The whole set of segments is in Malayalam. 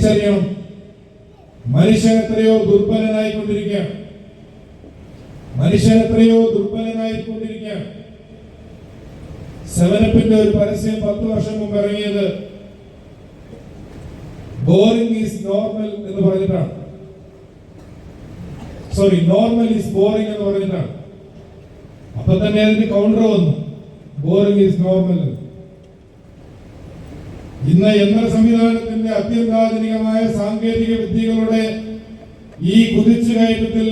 തിരിച്ചറിയണം. മനുഷ്യൻ എത്രയോ ദുർബലനായിക്കൊണ്ടിരിക്കുകയാണ്. സെവനപ്പിന്റെ ഒരു പരസ്യം 10 വർഷം മുമ്പ് ഇറങ്ങിയത് ബോറിംഗ് ഈസ് നോർമൽ എന്ന് പറഞ്ഞിട്ടാണ്. നോർമൽ ഈസ് ബോറിംഗ് എന്ന് പറഞ്ഞിട്ടാണ്. അപ്പൊ തന്നെ അതിന് കൗണ്ടർ വന്നു, ബോറിംഗ് ഈസ് നോർമൽ. ഇന്ന് യന്ത്ര സംവിധാനത്തിന്റെ അത്യന്താധുനികമായ സാങ്കേതിക വിദ്യകളുടെ ഈ കുതിച്ചുകയറ്റത്തിൽ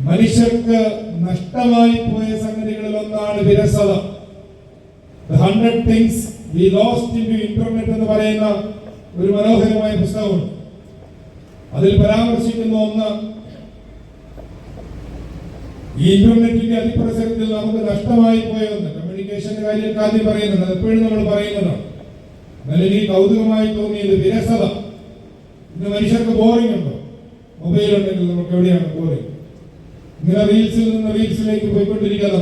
മനുഷ്യർക്ക് നഷ്ടമായി പോയ സംഗതികളിൽ ഒന്നാണ് വിരസത. 100 things we lost into internet എന്ന് പറയുന്ന ഒരു മനോഹരമായ പുസ്തകമുണ്ട്. അതിൽ പരാമർശിക്കുന്ന ഒന്ന്, ഈ ഇന്റർനെറ്റിന്റെ അതിപ്രസരത്തിൽ നമുക്ക് നഷ്ടമായി പോയെന്ന്. കമ്മ്യൂണിക്കേഷന്റെ കാര്യം ആദ്യം പറയുന്നുണ്ട്, എപ്പോഴും നമ്മൾ പറയുന്നതാണ്. എന്നാൽ എനിക്ക് കൗതുകമായി തോന്നിയത് വിരസത. ഇന്ന് മനുഷ്യർക്ക് ബോറിംഗ് ഉണ്ടോ? മൊബൈൽ ഉണ്ടെങ്കിൽ നമുക്ക് എവിടെയാണ് ബോറിംഗ്? ഇങ്ങനെ റീൽസിൽ നിന്ന് റീൽസിലേക്ക് പോയിക്കൊണ്ടിരിക്കുക.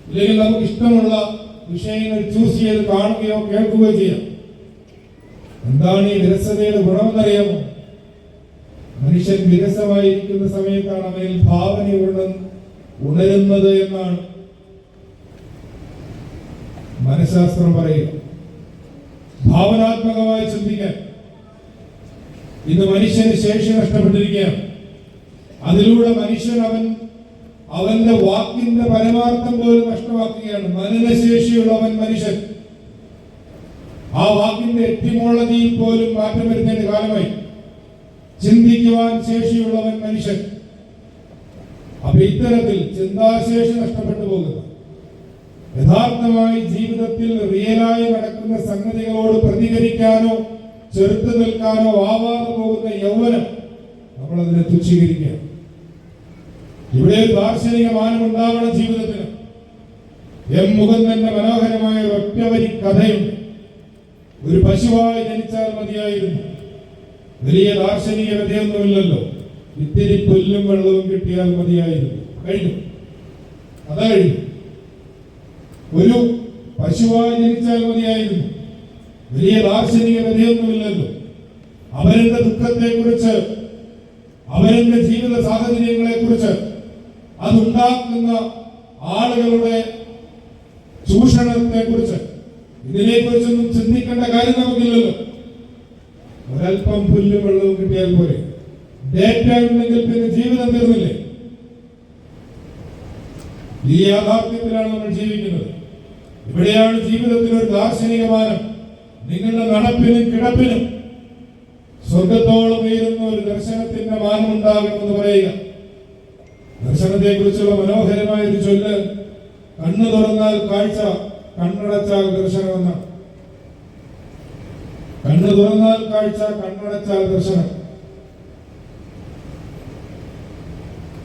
ഇല്ലെങ്കിൽ നമുക്ക് ഇഷ്ടമുള്ള വിഷയങ്ങൾ ചൂസ് ചെയ്ത് കാണുകയോ കേൾക്കുകയോ ചെയ്യാം. എന്താണ് ഈ വിരസതയുടെ ഗുണമെന്നറിയാമോ? മനുഷ്യൻ വിരസമായിരിക്കുന്ന സമയത്താണ് അവനിൽ ഭാവന ഉണരുന്നത് എന്നാണ് മനഃശാസ്ത്രം പറയുക. ഭാവനാത്മകമായി ചിന്തിക്കാൻ ഇന്ന് മനുഷ്യന് ശേഷി നഷ്ടപ്പെട്ടിരിക്കുകയാണ്. അതിലൂടെ മനുഷ്യൻ അവന്റെ വാക്കിന്റെ പരമാർത്ഥം പോലും നഷ്ടമാക്കുകയാണ്. മനനശേഷിയുള്ളവൻ മനുഷ്യൻ. ആ വാക്കിന്റെ എറ്റിമോളജിയിൽ പോലും മാറ്റം വരുത്തേണ്ട കാലമായി. ചിന്തിക്കുവാൻ ശേഷിയുള്ളവൻ മനുഷ്യൻ. അപ്പൊ ഇത്തരത്തിൽ ചിന്താശേഷി നഷ്ടപ്പെട്ടു പോകുക, യഥാർത്ഥമായി ജീവിതത്തിൽ റിയലായി നടക്കുന്ന സംഗതികളോട് പ്രതികരിക്കാനോ ചെറുത്തു നിൽക്കാനോ ആവാതെ പോകുന്ന യൗവനം നമ്മളതിനെ തുച്ഛീകരിക്കുക. ഇവിടെ ദാർശനിക മാനം ഉണ്ടാവണം ജീവിതത്തിന്. എം മുകുന്ദന്റെ മനോഹരമായ ഒറ്റവരി കഥയുണ്ട്. ഒരു പശുവായി ജനിച്ചാൽ മതിയായിരുന്നു, വലിയ ദാർശനിക കഥയൊന്നുമില്ലല്ലോ. ഇത്തിരി പുല്ലും വെള്ളവും കിട്ടിയാൽ മതിയായിരുന്നു, കഴിഞ്ഞു, അതാ കഴിഞ്ഞു. ഒരു പശുവായി ജനിച്ചാൽ മതിയായിരുന്നു, വലിയ ദാർശനിക കഥയൊന്നുമില്ലല്ലോ. അവരുടെ ദുഃഖത്തെ കുറിച്ച്, അവരുടെ ജീവിത സാഹചര്യങ്ങളെ കുറിച്ച്, അതുണ്ടാക്കുന്ന ആളുകളുടെ ചൂഷണത്തെ കുറിച്ച്, ഇതിനെ കുറിച്ചൊന്നും ചിന്തിക്കേണ്ട കാര്യം നമുക്കില്ലല്ലോ. ഒരൽപ്പം പുല്ലും വെള്ളവും കിട്ടിയാൽ പോലെ. ഡേറ്റ ഉണ്ടെങ്കിൽ പിന്നെ ജീവിതം തീർന്നില്ലേ? ഈ യാഥാർത്ഥ്യത്തിലാണ് നമ്മൾ ജീവിക്കുന്നത്. ഇവിടെയാണ് ജീവിതത്തിൽ ഒരു ദാർശനിക മാനം. നിങ്ങളുടെ നടപ്പിനും കിടപ്പിനും സ്വർഗത്തോളം ഉയരുന്ന ഒരു ദർശനത്തിന്റെ മാനം ഉണ്ടാകണമെന്ന് പറയുക. ദർശനത്തെ കുറിച്ചുള്ള മനോഹരമായ ഒരു ചൊല്ല്, കണ്ണു തുറന്നാൽ കാഴ്ച, കണ്ണടച്ചാൽ ദർശനമെന്നാണ്. കണ്ണു തുറന്നാൽ കാഴ്ച, കണ്ണടച്ചാൽ ദർശനം.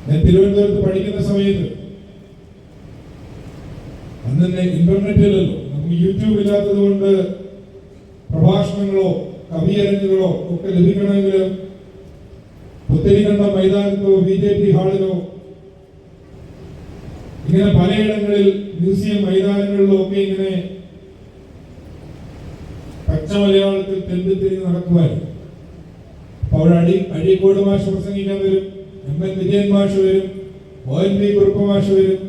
ഞാൻ തിരുവനന്തപുരത്ത് പഠിക്കുന്ന സമയത്ത്, അന്ന് ഇന്റർനെറ്റിലല്ലോ, നമുക്ക് യൂട്യൂബ് ഇല്ലാത്തത് കൊണ്ട് പ്രഭാഷണങ്ങളോ കവിയരങ്ങുകളോ ഒക്കെ ലഭിക്കണമെങ്കിൽ പുത്തരിക്കണ്ട മൈതാനത്തോ BJP ഹാളിലോ ഇങ്ങനെ പലയിടങ്ങളിൽ മ്യൂസിയം മൈതാനങ്ങളിലോ ഒക്കെ ഇങ്ങനെ പച്ച മലയാളത്തിൽ തെണ്ടിത്തിരിഞ്ഞ് നടക്കുവാനും. അപ്പോൾ അഴീക്കോട് മാഷ് പ്രസംഗിക്കാൻ വരും, MN വിജയൻ മാഷ് വരും, ONV കുറുപ്പ് മാഷ് വരും.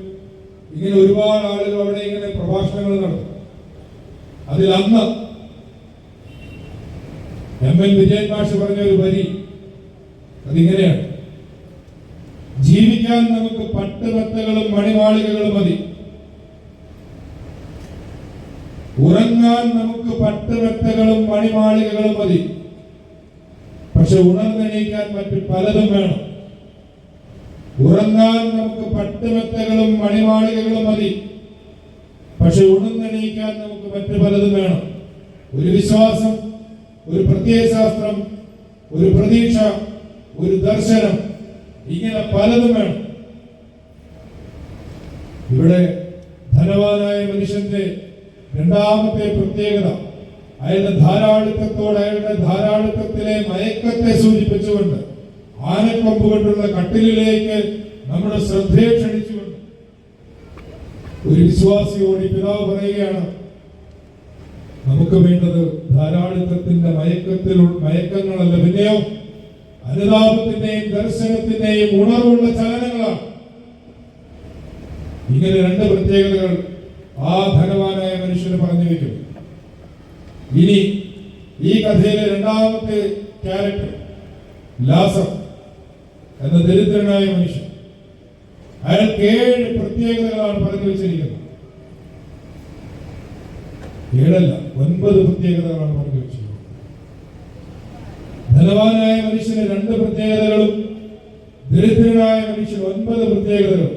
ഇങ്ങനെ ഒരുപാട് ആളുകൾ അവിടെ ഇങ്ങനെ പ്രഭാഷണങ്ങൾ നടത്തും. അതിൽ അന്ന് MN വിജയൻ മാഷ് പറഞ്ഞ ഒരു വരി അതിങ്ങനെയാണ്: ജീവിക്കാൻ നമുക്ക് പട്ടുമെത്തകളും മണിമാളികകളും മതി, ഉറങ്ങാൻ നമുക്ക് പട്ടുമെത്തകളും മണിമാളികകളും മതി, പക്ഷെ ഉണർന്നെണീക്കാൻ മറ്റു പലതും വേണം. ഉറങ്ങാൻ നമുക്ക് പട്ടുമെത്തകളും മണിമാളികകളും മതി, പക്ഷെ ഉണർന്നെണീക്കാൻ നമുക്ക് മറ്റു പലതും വേണം. ഒരു വിശ്വാസം, ഒരു പ്രത്യയശാസ്ത്രം, ഒരു പ്രതീക്ഷ, ഒരു ദർശനം, ഇങ്ങനെ പലതും വേണം. ഇവിടെ ധനവാനായ മനുഷ്യന്റെ രണ്ടാമത്തെ പ്രത്യേകത അയാളുടെ ധാരാളിത്തത്തോട്, അയാളുടെ ധാരാളിത്തത്തിലെ മയക്കത്തെ സൂചിപ്പിച്ചുകൊണ്ട് ആനക്കൊമ്പ് കൊണ്ടുള്ള കട്ടിലിലേക്ക് നമ്മുടെ ശ്രദ്ധയെ ക്ഷണിച്ചുകൊണ്ട് ഒരു വിശ്വാസിയോട് പിതാവ് പറയുകയാണ്, നമുക്ക് വേണ്ടത് ധാരാളിത്തത്തിന്റെ മയക്കങ്ങളല്ല, പിന്നെയോ അനുതാപത്തിന്റെയും ദർശനത്തിന്റെയും ഉണർവുള്ള ചലനങ്ങളാണ്. ഇങ്ങനെ രണ്ട് പ്രത്യേകതകൾ ആ ധനവാനായ മനുഷ്യന് പറഞ്ഞു വെക്കും. ഇനി ഈ കഥയിലെ രണ്ടാമത്തെ ക്യാരക്ടർ ലാസർ എന്ന ദരിദ്രനായ മനുഷ്യൻ, അയാൾക്ക് 7 പ്രത്യേകതകളാണ് പറഞ്ഞു വെച്ചിരിക്കുന്നത്. 7 9 പ്രത്യേകതകളാണ് പറഞ്ഞു വെച്ചിരിക്കുന്നത്. ധനവാനായ മനുഷ്യന് 2 പ്രത്യേകതകളും ദരിദ്രനായ മനുഷ്യന് 9 പ്രത്യേകതകളും.